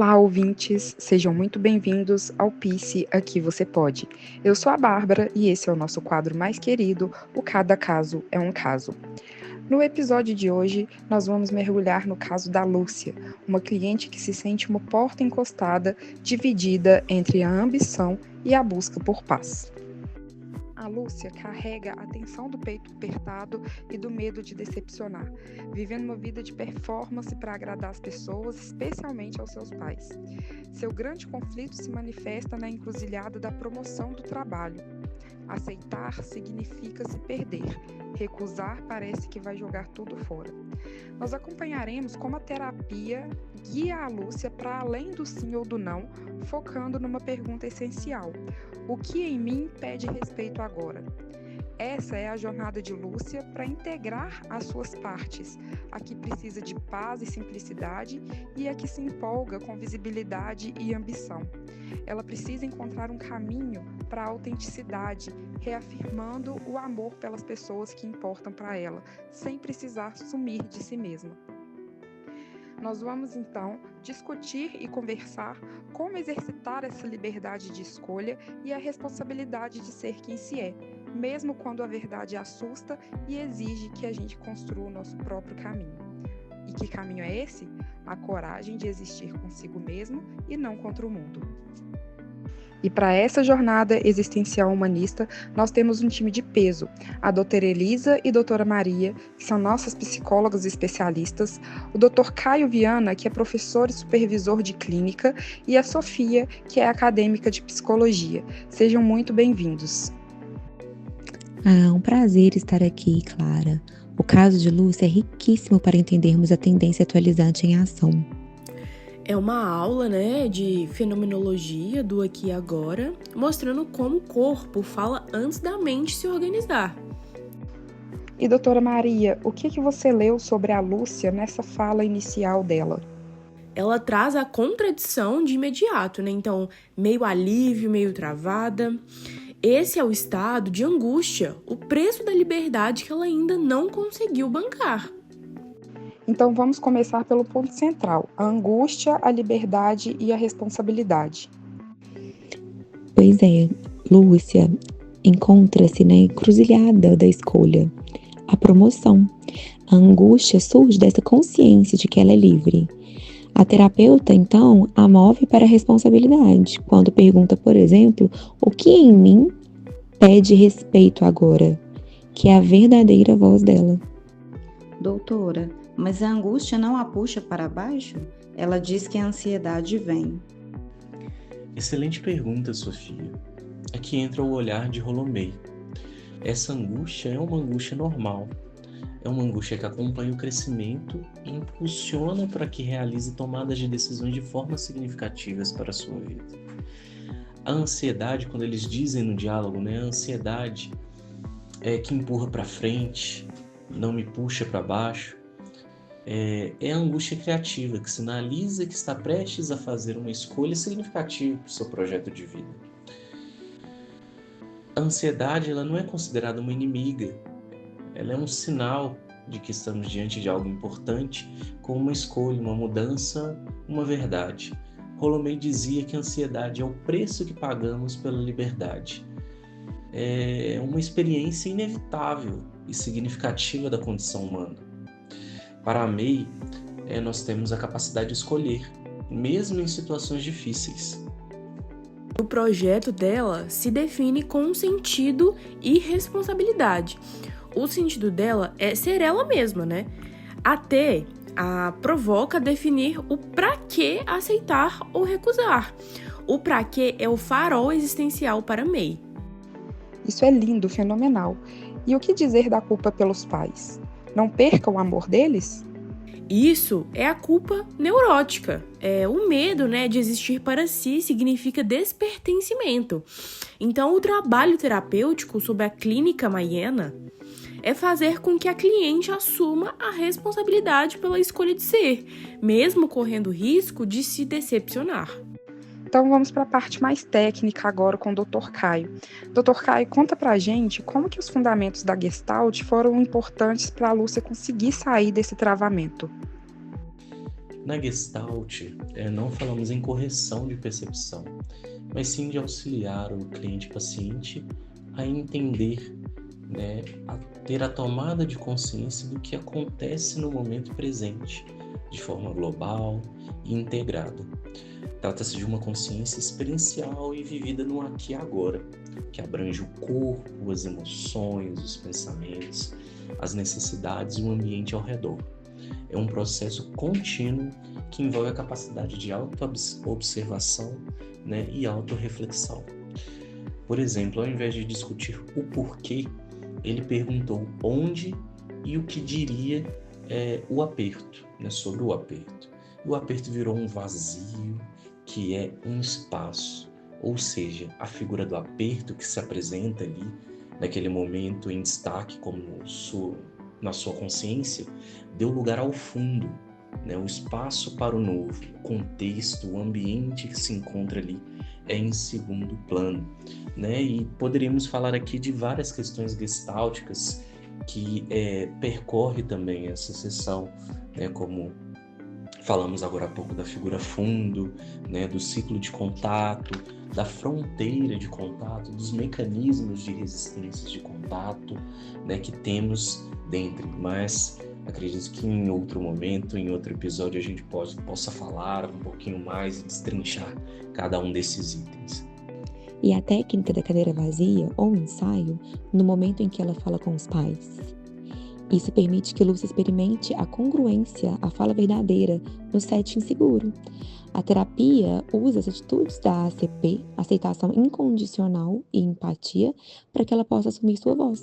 Olá, ouvintes! Sejam muito bem-vindos ao PICE Aqui Você Pode. Eu sou a Bárbara e esse é o nosso quadro mais querido, o Cada Caso é um Caso. No episódio de hoje, nós vamos mergulhar no caso da Lúcia, uma cliente que se sente uma porta encostada, dividida entre a ambição e a busca por paz. A Lúcia carrega a tensão do peito apertado e do medo de decepcionar, vivendo uma vida de performance para agradar as pessoas, especialmente aos seus pais. Seu grande conflito se manifesta na encruzilhada da promoção do trabalho. Aceitar significa se perder. Recusar parece que vai jogar tudo fora. Nós acompanharemos como a terapia guia a Lúcia para além do sim ou do não, focando numa pergunta essencial: o que em mim pede respeito agora? Essa é a jornada de Lúcia para integrar as suas partes, a que precisa de paz e simplicidade e a que se empolga com visibilidade e ambição. Ela precisa encontrar um caminho para a autenticidade, reafirmando o amor pelas pessoas que importam para ela, sem precisar sumir de si mesma. Nós vamos, então, discutir e conversar como exercitar essa liberdade de escolha e a responsabilidade de ser quem se é, mesmo quando a verdade assusta e exige que a gente construa o nosso próprio caminho. E que caminho é esse? A coragem de existir consigo mesmo e não contra o mundo. E para essa jornada existencial humanista, nós temos um time de peso, a doutora Elisa e a doutora Maria, que são nossas psicólogas especialistas, o doutor Caio Viana, que é professor e supervisor de clínica, e a Sofia, que é acadêmica de psicologia. Sejam muito bem-vindos. Um prazer estar aqui, Clara. O caso de Lúcia é riquíssimo para entendermos a tendência atualizante em ação. É uma aula, de fenomenologia do aqui e agora, mostrando como o corpo fala antes da mente se organizar. E doutora Maria, o que você leu sobre a Lúcia nessa fala inicial dela? Ela traz a contradição de imediato, Então, meio alívio, meio travada. Esse é o estado de angústia, o preço da liberdade que ela ainda não conseguiu bancar. Então vamos começar pelo ponto central, a angústia, a liberdade e a responsabilidade. Pois é, Lúcia encontra-se na encruzilhada da escolha, a promoção. A angústia surge dessa consciência de que ela é livre. A terapeuta, então, a move para a responsabilidade, quando pergunta, por exemplo, o que em mim pede respeito agora, que é a verdadeira voz dela. Doutora, mas a angústia não a puxa para baixo? Ela diz que a ansiedade vem. Excelente pergunta, Sofia. Aqui entra o olhar de Rolomei. Essa angústia é uma angústia normal. É uma angústia que acompanha o crescimento e impulsiona para que realize tomadas de decisões de formas significativas para a sua vida. A ansiedade, quando eles dizem no diálogo, a ansiedade é que empurra para frente, não me puxa para baixo. É a angústia criativa, que sinaliza que está prestes a fazer uma escolha significativa para o seu projeto de vida. A ansiedade ela não é considerada uma inimiga, ela é um sinal de que estamos diante de algo importante, com uma escolha, uma mudança, uma verdade. Rolomei dizia que a ansiedade é o preço que pagamos pela liberdade. É uma experiência inevitável e significativa da condição humana. Para a May, nós temos a capacidade de escolher, mesmo em situações difíceis. O projeto dela se define com sentido e responsabilidade. O sentido dela é ser ela mesma, Até a provoca definir o pra que aceitar ou recusar. O pra que é o farol existencial para May. Isso é lindo, fenomenal. E o que dizer da culpa pelos pais? Não perca o amor deles? Isso é a culpa neurótica. O medo, de existir para si significa despertencimento. Então, o trabalho terapêutico sob a clínica maiena é fazer com que a cliente assuma a responsabilidade pela escolha de ser, mesmo correndo risco de se decepcionar. Então vamos para a parte mais técnica agora com o Dr. Caio. Dr. Caio, conta pra gente como que os fundamentos da Gestalt foram importantes para a Lúcia conseguir sair desse travamento. Na Gestalt, não falamos em correção de percepção, mas sim de auxiliar o cliente-paciente a entender, né, a ter a tomada de consciência do que acontece no momento presente, de forma global e integrada. Trata-se de uma consciência experiencial e vivida no aqui e agora, que abrange o corpo, as emoções, os pensamentos, as necessidades e o ambiente ao redor. É um processo contínuo que envolve a capacidade de auto-observação, né, e auto-reflexão. Por exemplo, ao invés de discutir o porquê, ele perguntou onde e o que diria o aperto, né, sobre o aperto. O aperto virou um vazio, que é um espaço, ou seja, a figura do aperto que se apresenta ali, naquele momento em destaque, como na sua consciência, deu lugar ao fundo, né, o espaço para o novo, o contexto, o ambiente que se encontra ali é em segundo plano, né? E poderíamos falar aqui de várias questões gestálticas que percorre também essa sessão, né, como falamos agora há pouco da figura fundo, né, do ciclo de contato, da fronteira de contato, dos mecanismos de resistências de contato, né, que temos dentro. Mas acredito que em outro momento, em outro episódio, a gente possa falar um pouquinho mais e destrinchar cada um desses itens. E a técnica da cadeira vazia ou ensaio no momento em que ela fala com os pais. Isso permite que Lúcia experimente a congruência, a fala verdadeira, no setting seguro. A terapia usa as atitudes da ACP, aceitação incondicional e empatia, para que ela possa assumir sua voz.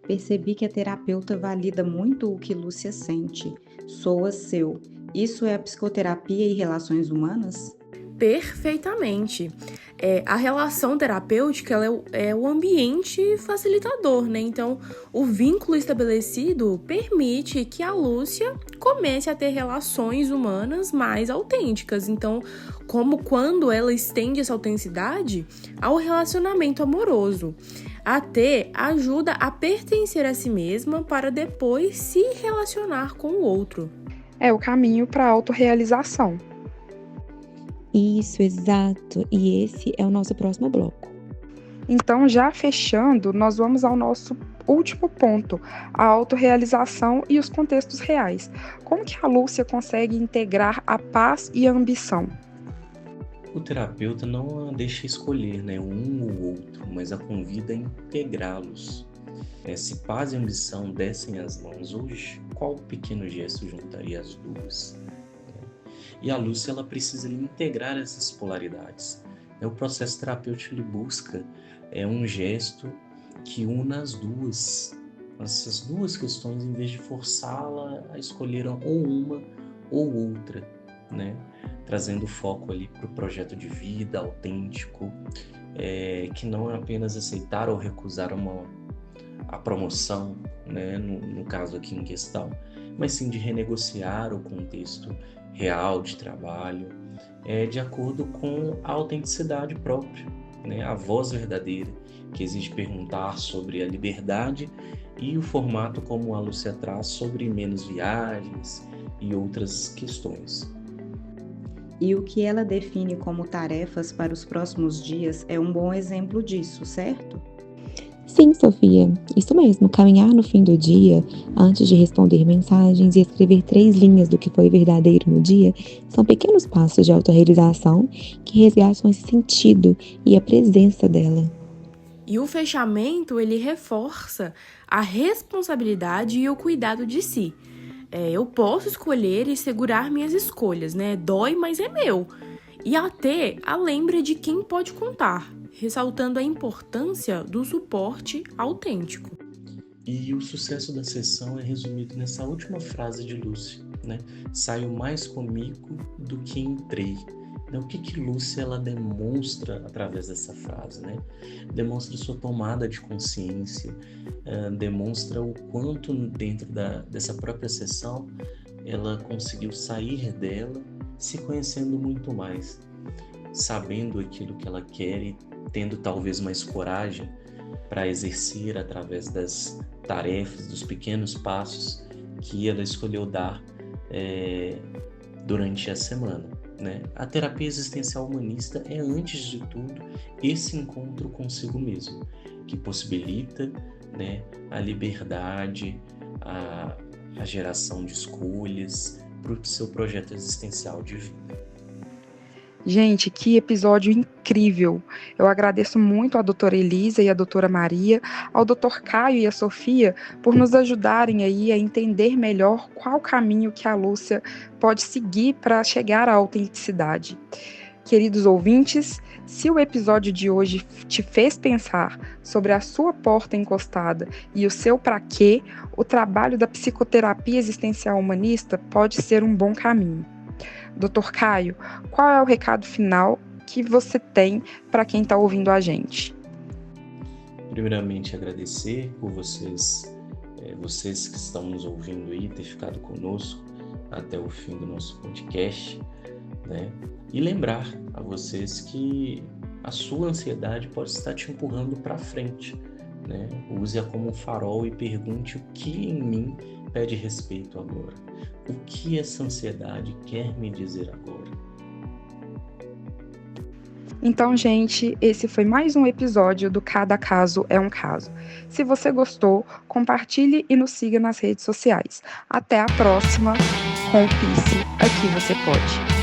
Percebi que a terapeuta valida muito o que Lúcia sente. Soa seu. Isso é a psicoterapia e relações humanas? Perfeitamente. A relação terapêutica ela é o ambiente facilitador, né? Então, o vínculo estabelecido permite que a Lúcia comece a ter relações humanas mais autênticas. Então, como quando ela estende essa autenticidade ao relacionamento amoroso. A T ajuda a pertencer a si mesma para depois se relacionar com o outro. É o caminho para a autorrealização. Isso, exato. E esse é o nosso próximo bloco. Então, já fechando, nós vamos ao nosso último ponto, a autorrealização e os contextos reais. Como que a Lúcia consegue integrar a paz e a ambição? O terapeuta não a deixa escolher, né, um ou outro, mas a convida a integrá-los. Se paz e ambição dessem as mãos hoje, qual pequeno gesto juntaria as duas? E a Lúcia ela precisa integrar essas polaridades. O processo terapêutico ele busca um gesto que una essas duas questões, em vez de forçá-la a escolher ou uma ou outra, né? Trazendo foco ali para o projeto de vida autêntico, que não é apenas aceitar ou recusar a promoção, né? No caso aqui em questão, mas sim de renegociar o contexto real de trabalho, de acordo com a autenticidade própria, né? A voz verdadeira, que exige perguntar sobre a liberdade e o formato como a Lúcia traz sobre menos viagens e outras questões. E o que ela define como tarefas para os próximos dias é um bom exemplo disso, certo? Sim, Sofia, isso mesmo. Caminhar no fim do dia, antes de responder mensagens e escrever 3 linhas do que foi verdadeiro no dia, são pequenos passos de autorrealização que resgatam esse sentido e a presença dela. E o fechamento, ele reforça a responsabilidade e o cuidado de si. Eu posso escolher e segurar minhas escolhas, né? Dói, mas é meu. E até a lembra de quem pode contar, ressaltando a importância do suporte autêntico. E o sucesso da sessão é resumido nessa última frase de Lúcia, né? Saio mais comigo do que entrei. O que Lúcia ela demonstra através dessa frase, né? Demonstra sua tomada de consciência, demonstra o quanto dentro dessa própria sessão ela conseguiu sair dela, se conhecendo muito mais, sabendo aquilo que ela quer e tendo talvez mais coragem para exercer através das tarefas, dos pequenos passos que ela escolheu dar durante a semana, né? A terapia existencial humanista é, antes de tudo, esse encontro consigo mesmo, que possibilita, né, a liberdade, a geração de escolhas para o seu projeto existencial de vida. Gente, que episódio incrível! Eu agradeço muito à doutora Elisa e à doutora Maria, ao doutor Caio e à Sofia por nos ajudarem aí a entender melhor qual caminho que a Lúcia pode seguir para chegar à autenticidade. Queridos ouvintes, se o episódio de hoje te fez pensar sobre a sua porta encostada e o seu para quê, o trabalho da psicoterapia existencial humanista pode ser um bom caminho. Dr. Caio, qual é o recado final que você tem para quem está ouvindo a gente? Primeiramente, agradecer por vocês que estão nos ouvindo aí, ter ficado conosco até o fim do nosso podcast, né? E lembrar a vocês que a sua ansiedade pode estar te empurrando para frente, né? Use-a como um farol e pergunte o que em mim pede respeito agora. O que essa ansiedade quer me dizer agora? Então, gente, esse foi mais um episódio do Cada Caso é um Caso. Se você gostou, compartilhe e nos siga nas redes sociais. Até a próxima com o PICE, aqui você pode.